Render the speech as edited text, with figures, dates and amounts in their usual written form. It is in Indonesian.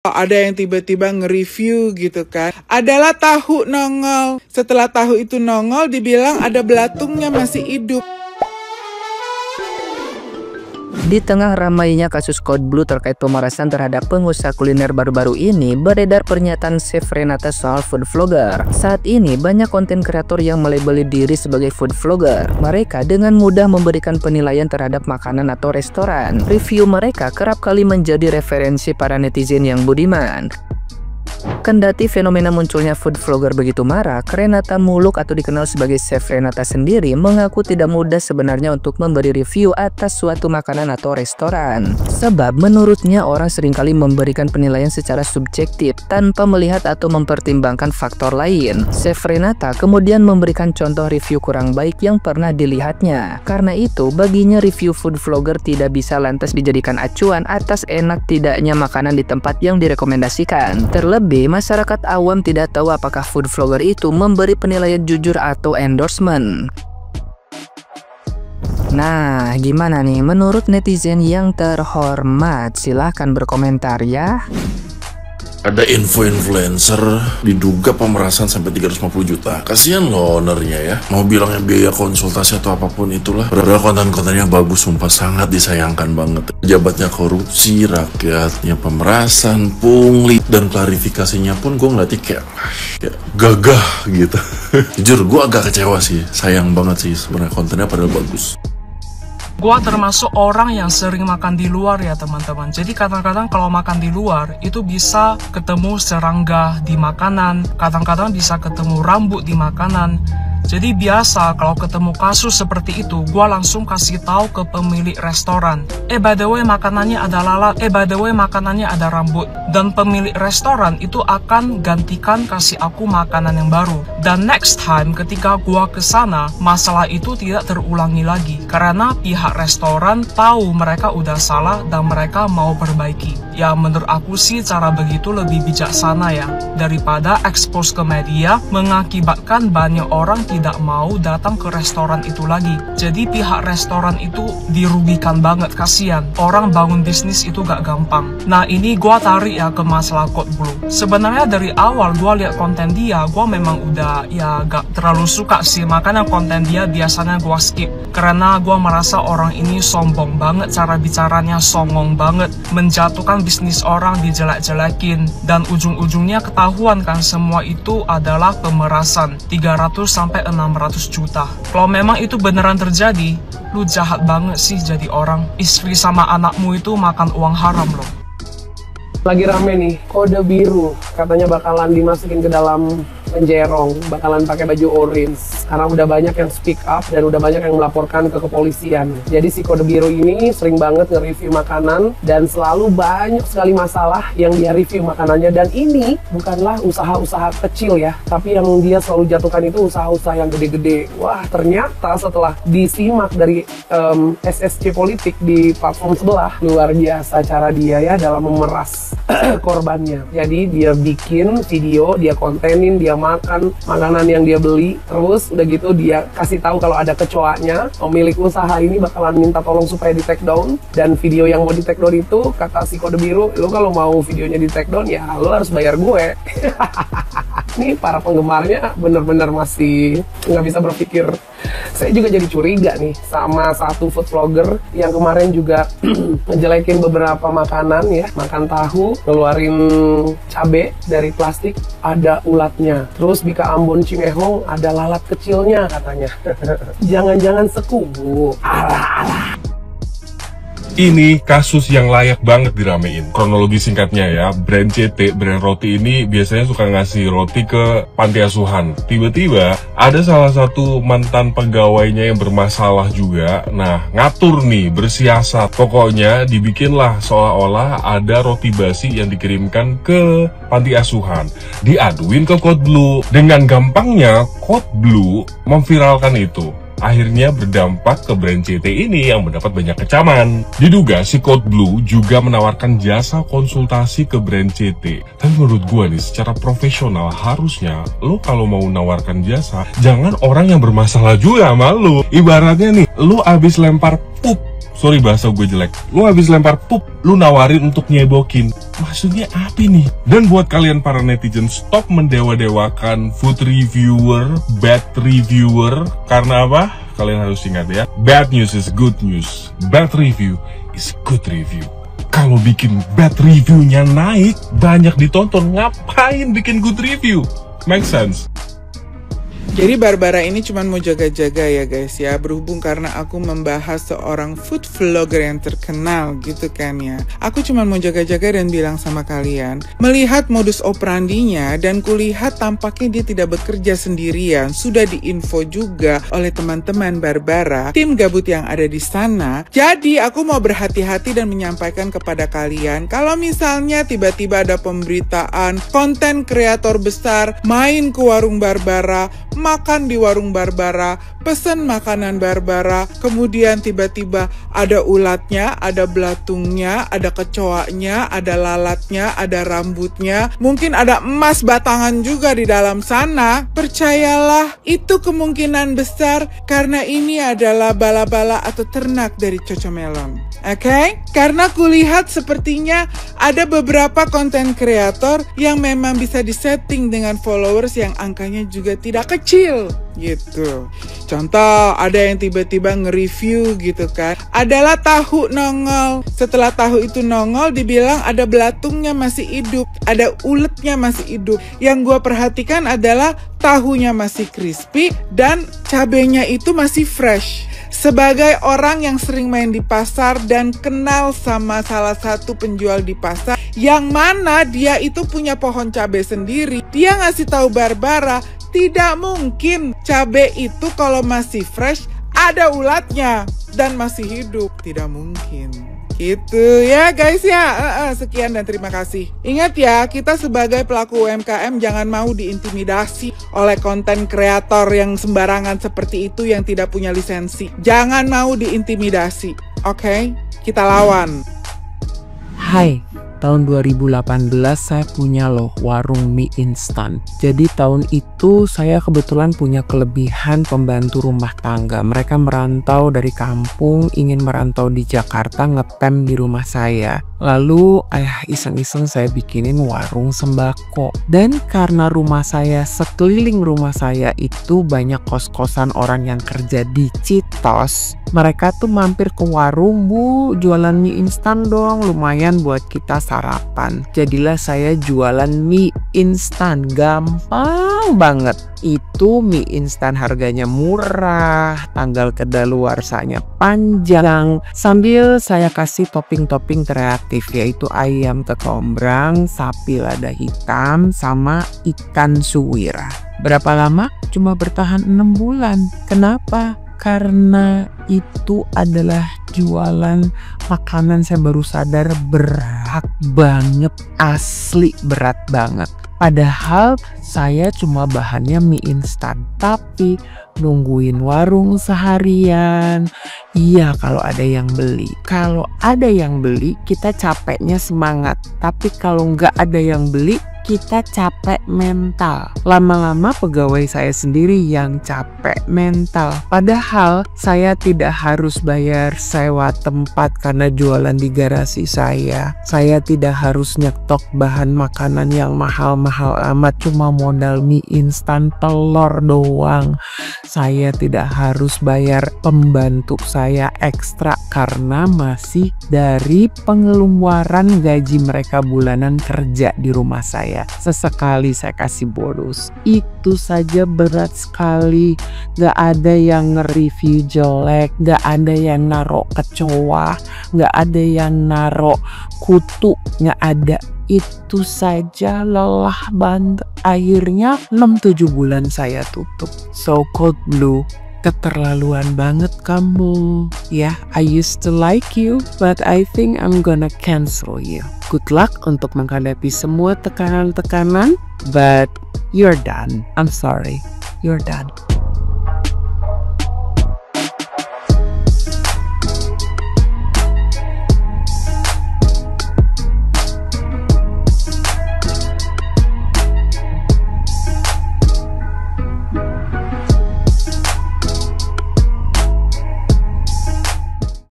Ada yang tiba-tiba nge-review gitu kan. Adalah tahu nongol. Setelah tahu itu nongol, dibilang ada belatungnya masih hidup. Di tengah ramainya kasus Code Blue terkait pemerasan terhadap pengusaha kuliner baru-baru ini, beredar pernyataan Chef Renata soal food vlogger. Saat ini banyak konten kreator yang melabeli diri sebagai food vlogger. Mereka dengan mudah memberikan penilaian terhadap makanan atau restoran. Review mereka kerap kali menjadi referensi para netizen yang budiman. Kendati fenomena munculnya food vlogger begitu marak, Renata Muluk atau dikenal sebagai Chef Renata sendiri mengaku tidak mudah sebenarnya untuk memberi review atas suatu makanan atau restoran. Sebab menurutnya orang seringkali memberikan penilaian secara subjektif tanpa melihat atau mempertimbangkan faktor lain. Chef Renata kemudian memberikan contoh review kurang baik yang pernah dilihatnya. Karena itu, baginya review food vlogger tidak bisa lantas dijadikan acuan atas enak tidaknya makanan di tempat yang direkomendasikan. Terlebih, masyarakat awam tidak tahu apakah food vlogger itu memberi penilaian jujur atau endorsement. Nah, gimana nih menurut netizen yang terhormat? Silahkan berkomentar ya. Ada influencer diduga pemerasan sampai 350 juta. Kasihan loh ownernya ya. Mau bilangnya biaya konsultasi atau apapun itulah. Padahal konten-kontennya bagus, sumpah sangat disayangkan banget. Jabatnya korupsi, rakyatnya pemerasan, pungli, dan klarifikasinya pun gue ngeliatnya kayak gagah gitu. Jujur gue agak kecewa sih. Sayang banget sih sebenarnya kontennya padahal bagus. Gua termasuk orang yang sering makan di luar ya teman-teman. Jadi kadang-kadang kalau makan di luar itu bisa ketemu serangga di makanan, kadang-kadang bisa ketemu rambut di makanan. Jadi biasa kalau ketemu kasus seperti itu, gua langsung kasih tahu ke pemilik restoran. By the way makanannya ada lalat, by the way makanannya ada rambut. Dan pemilik restoran itu akan gantikan kasih aku makanan yang baru. Dan next time ketika gua kesana, masalah itu tidak terulangi lagi. Karena pihak restoran tahu mereka udah salah dan mereka mau perbaiki. Ya menurut aku sih cara begitu lebih bijaksana ya. Daripada expose ke media, mengakibatkan banyak orang tidak mau datang ke restoran itu lagi. Jadi pihak restoran itu dirugikan banget, kasihan. Orang bangun bisnis itu gak gampang. Nah ini gua tarik ya ke masalah Code Blue. Sebenarnya dari awal gua lihat konten dia, gua memang udah ya gak terlalu suka sih. Makanya konten dia biasanya gua skip. Karena gua merasa orang ini sombong banget, cara bicaranya songong banget, menjatuhkan bisnis orang, dijelek-jelekin, dan ujung-ujungnya ketahuan kan semua itu adalah pemerasan 300 sampai 600 juta. Kalau memang itu beneran terjadi, lu jahat banget sih jadi orang. Istri sama anakmu itu makan uang haram loh. Lagi rame nih, kode biru katanya bakalan dimasukin ke dalam penjerong, bakalan pakai baju orange karena udah banyak yang speak up dan udah banyak yang melaporkan ke kepolisian. Jadi si kode biru ini sering banget nge-review makanan dan selalu banyak sekali masalah yang dia review makanannya. Dan ini bukanlah usaha-usaha kecil ya, tapi yang dia selalu jatuhkan itu usaha-usaha yang gede-gede. Wah, ternyata setelah disimak dari SSC politik di platform sebelah, luar biasa cara dia ya dalam memeras korbannya. Jadi dia bikin video, dia kontenin, dia makan makanan yang dia beli, terus udah gitu dia kasih tahu kalau ada kecoanya, pemilik usaha ini bakalan minta tolong supaya di take down. Dan video yang mau di take down itu kata si kode biru, lo kalau mau videonya di take down ya lo harus bayar gue. Nih para penggemarnya bener-bener masih nggak bisa berpikir. Saya juga jadi curiga nih sama satu food vlogger yang kemarin juga ngejelekin beberapa makanan ya, makan tahu, ngeluarin cabe dari plastik, ada ulatnya. Terus Bika Ambon Cimehong ada lalat kecilnya katanya. Jangan-jangan sekubu. Alah. Ini kasus yang layak banget diramein. Kronologi singkatnya ya, brand CT, brand roti ini biasanya suka ngasih roti ke panti asuhan. Tiba-tiba ada salah satu mantan pegawainya yang bermasalah juga. Nah, ngatur nih, bersiasat. Pokoknya dibikinlah seolah-olah ada roti basi yang dikirimkan ke panti asuhan. Diaduin ke Code Blue. Dengan gampangnya, Code Blue memviralkan itu. Akhirnya berdampak ke brand CT ini yang mendapat banyak kecaman. Diduga si Code Blue juga menawarkan jasa konsultasi ke brand CT. Tapi menurut gua nih, secara profesional harusnya lo kalau mau menawarkan jasa, jangan orang yang bermasalah juga sama lo. Ibaratnya nih, lo abis lempar pup sorry bahasa gue jelek, lu habis lempar pup, lu nawarin untuk nyebokin. Maksudnya apa nih? Dan buat kalian para netizen, stop mendewa-dewakan food reviewer, bad reviewer. Karena apa? Kalian harus ingat ya, bad news is good news, bad review is good review. Kalau bikin bad reviewnya naik, banyak ditonton, ngapain bikin good review? Make sense? Jadi Barbara ini cuma mau jaga-jaga ya guys ya, berhubung karena aku membahas seorang food vlogger yang terkenal gitu kan ya. Aku cuma mau jaga-jaga dan bilang sama kalian, melihat modus operandinya dan kulihat tampaknya dia tidak bekerja sendirian, sudah diinfo juga oleh teman-teman Barbara, tim gabut yang ada di sana. Jadi aku mau berhati-hati dan menyampaikan kepada kalian, kalau misalnya tiba-tiba ada pemberitaan konten kreator besar main ke warung Barbara, makan di warung Barbara, pesen makanan Barbara, kemudian tiba-tiba ada ulatnya, ada belatungnya, ada kecoaknya, ada lalatnya, ada rambutnya, mungkin ada emas batangan juga di dalam sana. Percayalah, itu kemungkinan besar karena ini adalah bala-bala atau ternak dari Cocomelon. Oke? Karena kulihat sepertinya ada beberapa konten kreator yang memang bisa disetting dengan followers yang angkanya juga tidak kecil gitu. Contoh, ada yang tiba-tiba nge-review gitu kan, adalah tahu nongol. Setelah tahu itu nongol, dibilang ada belatungnya masih hidup, ada uletnya masih hidup. Yang gue perhatikan adalah tahunya masih crispy dan cabenya itu masih fresh. Sebagai orang yang sering main di pasar dan kenal sama salah satu penjual di pasar, yang mana dia itu punya pohon cabai sendiri, dia ngasih tahu Barbara, tidak mungkin cabai itu kalau masih fresh ada ulatnya dan masih hidup, tidak mungkin. Gitu ya guys ya. Sekian dan terima kasih. Ingat ya, kita sebagai pelaku UMKM jangan mau diintimidasi oleh konten kreator yang sembarangan seperti itu yang tidak punya lisensi. Jangan mau diintimidasi. Oke? Kita lawan. Hai, tahun 2018 saya punya loh warung mie instan. Jadi tahun itu saya kebetulan punya kelebihan pembantu rumah tangga. Mereka merantau dari kampung, ingin merantau di Jakarta, ngetem di rumah saya. Lalu iseng-iseng saya bikinin warung sembako. Dan karena rumah saya, sekeliling rumah saya itu banyak kos-kosan orang yang kerja di Citos, mereka tuh mampir ke warung, "Bu, jualan mie instan dong, lumayan buat kita sarapan." Jadilah saya jualan mie instan, gampang banget. Itu mie instan harganya murah, tanggal kedaluarsanya panjang, sambil saya kasih topping-topping kreatif, yaitu ayam kecombrang, sapi lada hitam, sama ikan suwira. Berapa lama? Cuma bertahan 6 bulan. Kenapa? Karena itu adalah jualan makanan saya baru sadar berat banget, asli berat banget. Padahal saya cuma bahannya mie instan, tapi nungguin warung seharian. Iya, kalau ada yang beli. Kalau ada yang beli, kita capeknya semangat. Tapi kalau nggak ada yang beli, kita capek mental. Lama-lama pegawai saya sendiri yang capek mental. Padahal saya tidak harus bayar sewa tempat karena jualan di garasi saya. Saya tidak harus nyetok bahan makanan yang mahal-mahal amat, cuma modal mie instan telur doang. Saya tidak harus bayar pembantu saya ekstra karena masih dari pengeluaran gaji mereka bulanan kerja di rumah saya. Sesekali saya kasih bonus. Itu saja berat sekali. Gak ada yang nge-review jelek, gak ada yang naruh kecoa, gak ada yang naruh kutu, gak ada. Itu saja lelah banget. Akhirnya 6-7 bulan saya tutup. So Cold Blue, keterlaluan banget kamu. Ya, I used to like you, but I think I'm gonna cancel you. Good luck untuk menghadapi semua tekanan-tekanan, but you're done. I'm sorry, you're done.